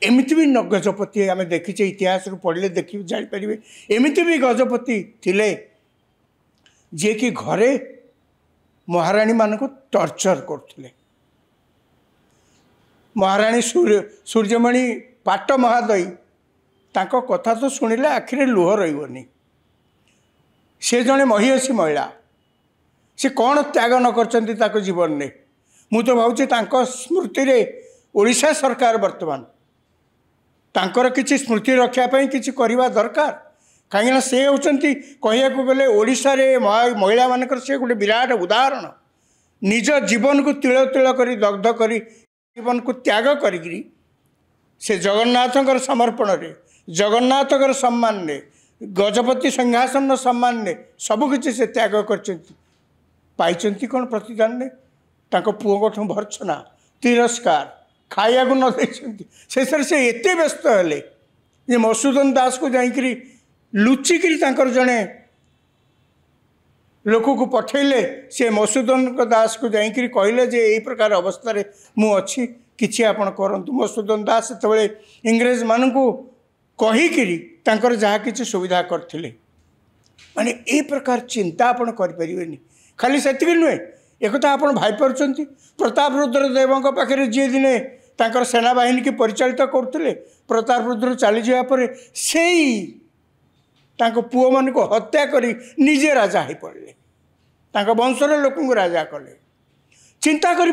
एमती भी गजपति आम देखीचे इतिहास पढ़ले देखिए जापर एमती भी गजपति थिले जे कि घरे महाराणी मान को टर्चर करते महाराणी सूर्यमणि पाट महादयी तांको कथा तो शुणिले आखिरे लुह रही से जड़े महिषी महिला से कौन त्याग न कर जीवन में मु तो भावुँ स्मृति रे ओडिशा सरकार वर्तमान तांकर किसी स्मृति रखापी किसी करवा दरकार कहीं से होती कहया गले ओडिशा रे महिला मानकर से गोटे विराट उदाहरण निज जीवन को तिल तिल कर दग्ध कर जीवन को त्याग करी से जगन्नाथ समर्पण रे जगन्नाथ सम्मान ने गजपति सिंहासन सम्मान ने सबकि से त्याग कर कौन प्रतिदान ने पुओ भर्सना तिरस्कार खाया को न शेष से एते व्यस्त हेले जे मधुसूदन दास को जाकरी लुचिकी जड़े लोक को पठेले से मधुसूदन दास को जाकरी कहले जे यही प्रकार अवस्था रे मु अच्छी किछि आपण करंतु मधुसूदन दास से इंग्रेज मान को कहीकि जहाँ किसी सुविधा करथिले माने ए प्रकार चिंता आपण करें खाली से नुहे एक आप भाई पार्टी प्रताप रुद्र देव पाखे जी दिने तांकर सेना बाहिनी की परिचालित करते प्रताप रुद्र चली जापर से पुओ मान को हत्या करी निजे राजा हो पड़े वंशर लोक राजा कले चिंता कर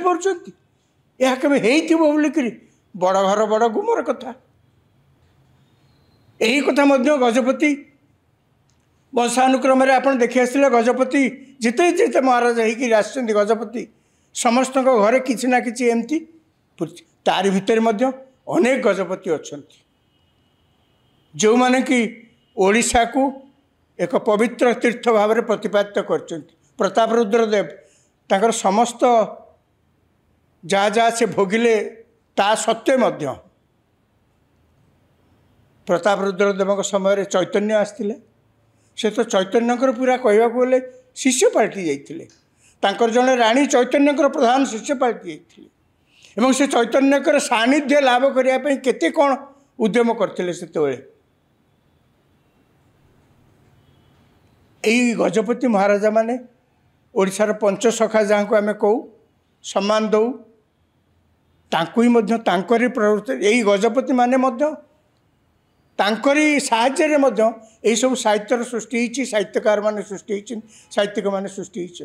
बोलिकी बड़ घर बड़ गुमर कथा यही कथा गजपति वंशानुक्रम आप देखी आसते गजपति जिते जिते महाराजा होकर आसछन्ति गजपति समस्त घरे किसी ना कि एमती तारी भितर अनेक गजपति अच्छा जो माने कि ओडिशा को एक पवित्र तीर्थ भाव में प्रतिपादित कर प्रताप रुद्रदेव तांकर समस्त जहाँ जहाँ से भोगिले ता सत्वे मध्य प्रताप रुद्रदेव समय चैतन्य आसते से तो चैतन्यकर पूरा कहवाक गले शिष्य पाल्टी जाते जड़े राणी चैतन्यकर प्रधान शिष्य पाल्टी जाते एवं से चैतन्यकर सानिध्य लाभ करने केते कौन उद्यम करते से यही गजपति महाराजा माने ओडिशार पंचसखा जहाँ को आम कहू सम्मान दऊ तांकु ही मध्य तांकरी प्रवृत्ति यही गजपति माने मध्य तांकरी साहाय्य मध्य यही सब साहित्यर सृष्टि होती साहित्यकार माने सृष्टि होती साहित्यिक माने सृष्टि होती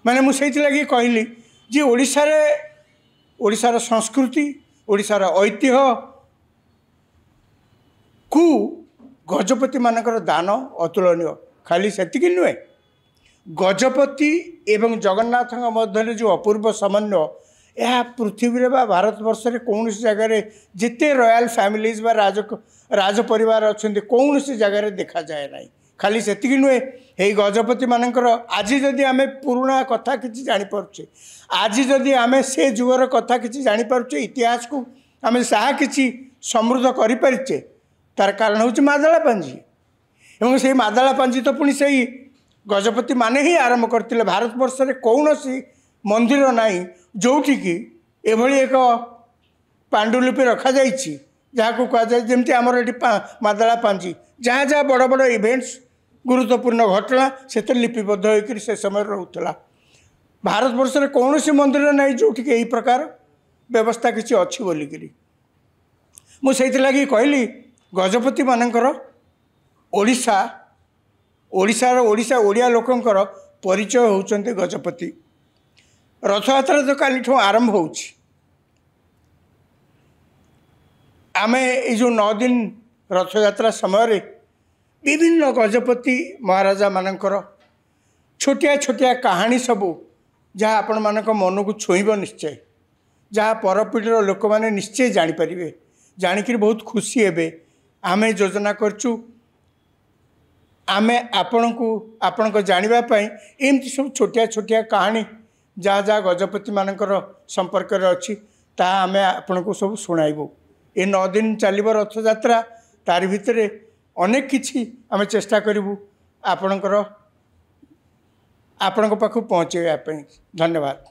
माने मुझे लगी कहली जे ओडिशार संस्कृति ओडिशार ऐतिह्य को गजपति मानकर दान अतुलनीय खाली सेतिक नुहे गजपति एवं जगन्नाथ मध्य जो अपूर्व समन्वय यह पृथ्वी बा भारत वर्ष रे कौन सी जगह जिते रॉयल फैमिलीज बा राज परिवार अच्छा कौन सी जगह देखा जाए ना खाली सेतिक नुहे यही गजपति मानकर आज जदि आम पुराणा कथा किसी जापारे आज जदि आम से जुगर कथा किसी जापारे इतिहास को आम जहाँ कि समृद्ध करें तार कारण हूँ मादला पांजी एवं से मादला पांजी तो पुणी से गजपति माने ही आरंभ करते भारत वर्ष रे कौन सी मंदिर नाई जोटी की एभली एक पांडुलिपि रखा जाइछि जहाँ को कह जाए जमती आमर ये मादला पांजी जहाँ जहाँ बड़ बड़ इवेंट्स गुरुत्वपूर्ण घटना से लिपिबद्ध होकर से समय रोला भारत वर्ष रे कौन सी मंदिर नाई जोटी यही प्रकार व्यवस्था किसी अच्छी बोलिकी मुझे लगी कहली गजपति मानकर ओडिशा ओडिशार ओडिशा ओडिया लोकंकर परिचय होउचंते गजपति रथयात्रा तो काली आरंभ होउछि आमे ये जो 9 दिन रथयात्रा समय रे विभिन्न गजपति महाराजा मानकर छोटिया छोटिया कहानी सबू जहाँ आपण मानक मन को छुईब निश्चय जहाँ परपीढ़ीर लोक मैंने निश्चय जानीपर जाणिक बहुत खुशी हेबे आमे योजना करचु आमे आपण को जानापी एमती सब छोटिया छोटिया कहानी जहाँ जहाँ गजपति मानकर संपर्क अच्छी ताहा आमे आपण को सब शुणाइबू ये 9 दिन चलिब रथयात्रा तार भितर अनेक किछि आमे चेष्टा करूँ आपण पाखु पहुँचे। धन्यवाद।